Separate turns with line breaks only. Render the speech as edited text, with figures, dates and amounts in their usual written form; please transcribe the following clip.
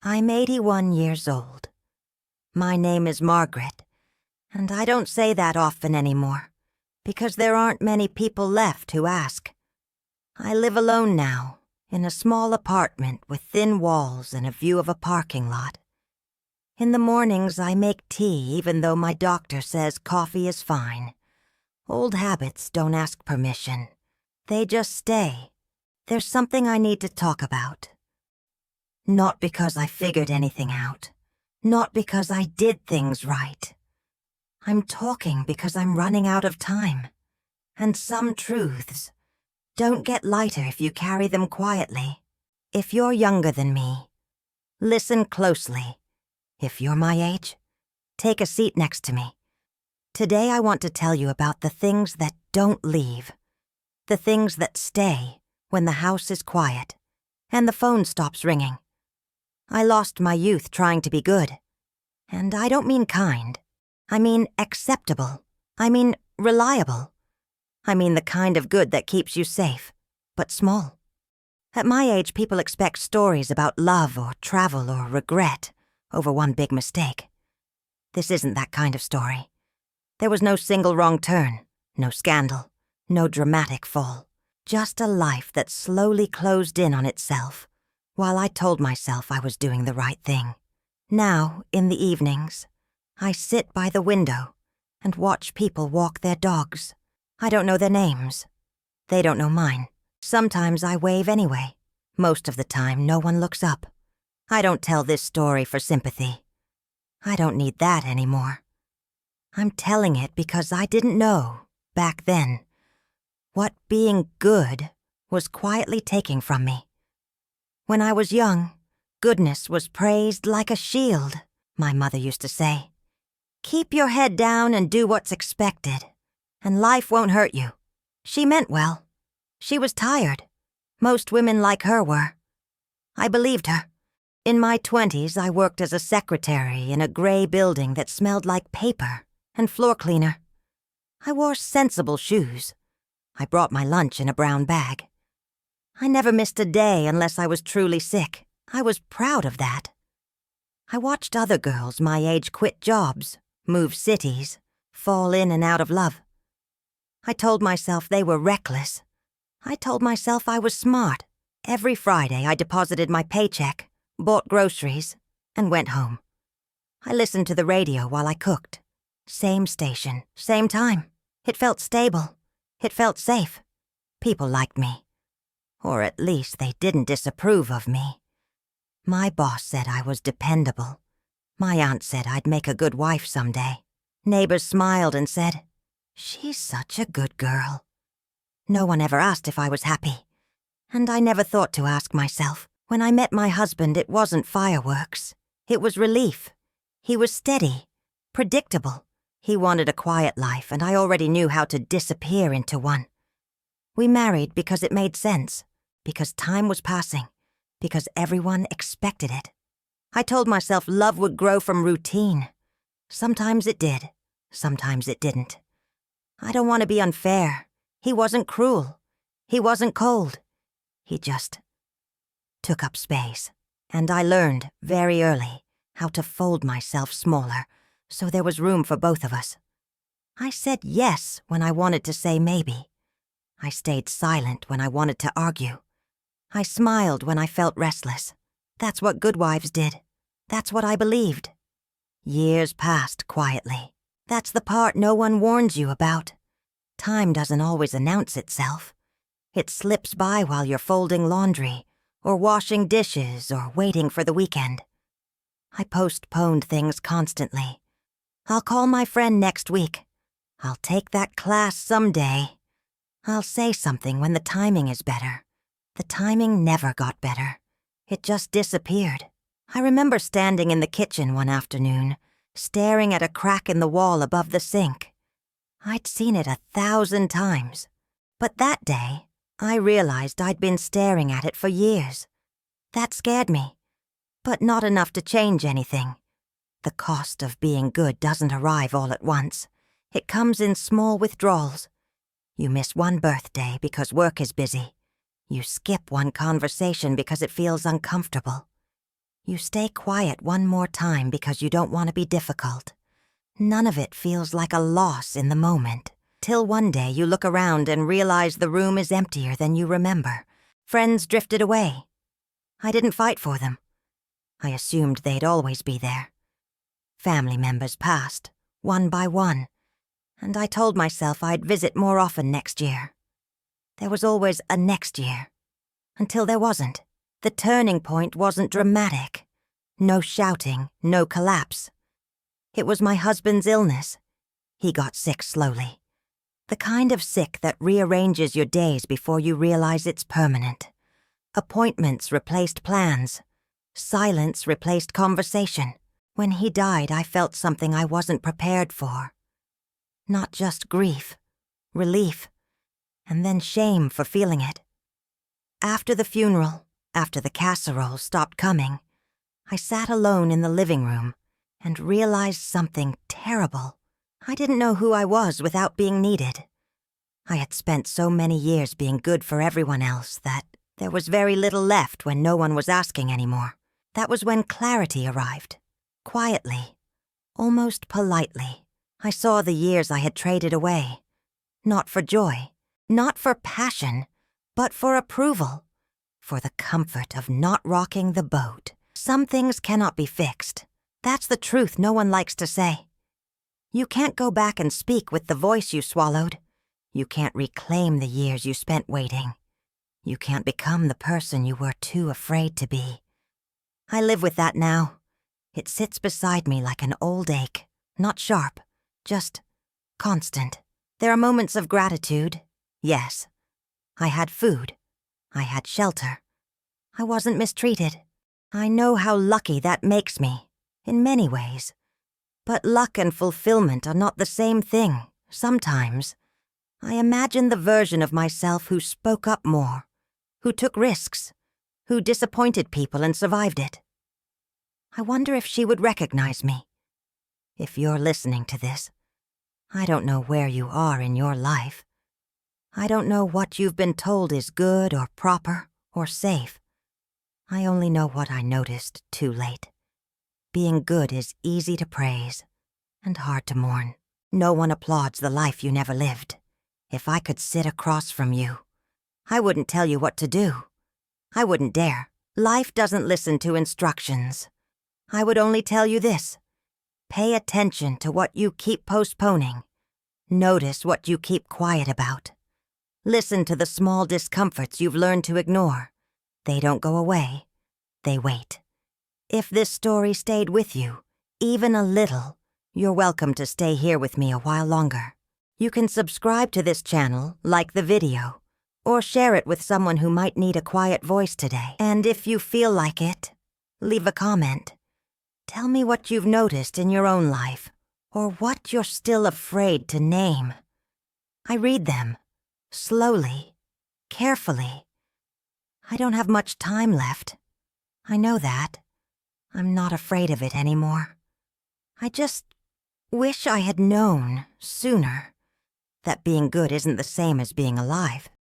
I'm 81 years old. My name is Margaret, and I don't say that often anymore, because there aren't many people left who ask. I live alone now, in a small apartment with thin walls and a view of a parking lot. In the mornings I make tea even though my doctor says coffee is fine. Old habits don't ask permission. They just stay. There's something I need to talk about. Not because I figured anything out. Not because I did things right. I'm talking because I'm running out of time. And some truths don't get lighter if you carry them quietly. If you're younger than me, listen closely. If you're my age, take a seat next to me. Today I want to tell you about the things that don't leave. The things that stay when the house is quiet and the phone stops ringing. I lost my youth trying to be good. And I don't mean kind. I mean acceptable. I mean reliable. I mean the kind of good that keeps you safe, but small. At my age, people expect stories about love or travel or regret over one big mistake. This isn't that kind of story. There was no single wrong turn, no scandal, no dramatic fall. Just a life that slowly closed in on itself, while I told myself I was doing the right thing. Now, in the evenings, I sit by the window and watch people walk their dogs. I don't know their names. They don't know mine. Sometimes I wave anyway. Most of the time, no one looks up. I don't tell this story for sympathy. I don't need that anymore. I'm telling it because I didn't know, back then, what being good was quietly taking from me. When I was young, goodness was praised like a shield, my mother used to say. Keep your head down and do what's expected, and life won't hurt you. She meant well. She was tired. Most women like her were. I believed her. In my 20s, I worked as a secretary in a gray building that smelled like paper and floor cleaner. I wore sensible shoes. I brought my lunch in a brown bag. I never missed a day unless I was truly sick. I was proud of that. I watched other girls my age quit jobs, move cities, fall in and out of love. I told myself they were reckless. I told myself I was smart. Every Friday I deposited my paycheck, bought groceries, and went home. I listened to the radio while I cooked. Same station, same time. It felt stable. It felt safe. People liked me. Or at least they didn't disapprove of me. My boss said I was dependable. My aunt said I'd make a good wife someday. Neighbors smiled and said, "She's such a good girl." No one ever asked if I was happy. And I never thought to ask myself. When I met my husband, it wasn't fireworks. It was relief. He was steady, predictable. He wanted a quiet life, and I already knew how to disappear into one. We married because it made sense, because time was passing, because everyone expected it. I told myself love would grow from routine. Sometimes it did, sometimes it didn't. I don't want to be unfair. He wasn't cruel. He wasn't cold. He just took up space, and I learned very early how to fold myself smaller so there was room for both of us. I said yes when I wanted to say maybe. I stayed silent when I wanted to argue. I smiled when I felt restless. That's what good wives did. That's what I believed. Years passed quietly. That's the part no one warns you about. Time doesn't always announce itself. It slips by while you're folding laundry, or washing dishes, or waiting for the weekend. I postponed things constantly. I'll call my friend next week. I'll take that class someday. I'll say something when the timing is better. The timing never got better. It just disappeared. I remember standing in the kitchen one afternoon, staring at a crack in the wall above the sink. I'd seen it 1,000 times. But that day, I realized I'd been staring at it for years. That scared me, but not enough to change anything. The cost of being good doesn't arrive all at once. It comes in small withdrawals. You miss one birthday because work is busy. You skip one conversation because it feels uncomfortable. You stay quiet one more time because you don't want to be difficult. None of it feels like a loss in the moment, till one day you look around and realize the room is emptier than you remember. Friends drifted away. I didn't fight for them. I assumed they'd always be there. Family members passed, one by one, and I told myself I'd visit more often next year. There was always a next year, until there wasn't. The turning point wasn't dramatic. No shouting, no collapse. It was my husband's illness. He got sick slowly. The kind of sick that rearranges your days before you realize it's permanent. Appointments replaced plans. Silence replaced conversation. When he died, I felt something I wasn't prepared for. Not just grief, relief, and then shame for feeling it. After the funeral, after the casserole stopped coming, I sat alone in the living room and realized something terrible. I didn't know who I was without being needed. I had spent so many years being good for everyone else that there was very little left when no one was asking anymore. That was when clarity arrived. Quietly, almost politely, I saw the years I had traded away. Not for joy, not for passion, but for approval. For the comfort of not rocking the boat. Some things cannot be fixed. That's the truth no one likes to say. You can't go back and speak with the voice you swallowed. You can't reclaim the years you spent waiting. You can't become the person you were too afraid to be. I live with that now. It sits beside me like an old ache, not sharp, just constant. There are moments of gratitude, yes. I had food. I had shelter. I wasn't mistreated. I know how lucky that makes me, in many ways. But luck and fulfillment are not the same thing, sometimes. I imagine the version of myself who spoke up more, who took risks, who disappointed people and survived it. I wonder if she would recognize me. If you're listening to this, I don't know where you are in your life. I don't know what you've been told is good or proper or safe. I only know what I noticed too late. Being good is easy to praise and hard to mourn. No one applauds the life you never lived. If I could sit across from you, I wouldn't tell you what to do. I wouldn't dare. Life doesn't listen to instructions. I would only tell you this. Pay attention to what you keep postponing. Notice what you keep quiet about. Listen to the small discomforts you've learned to ignore. They don't go away. They wait. If this story stayed with you, even a little, you're welcome to stay here with me a while longer. You can subscribe to this channel, like the video, or share it with someone who might need a quiet voice today. And if you feel like it, leave a comment. Tell me what you've noticed in your own life, or what you're still afraid to name. I read them, slowly, carefully. I don't have much time left. I know that. I'm not afraid of it anymore. I just wish I had known sooner that being good isn't the same as being alive.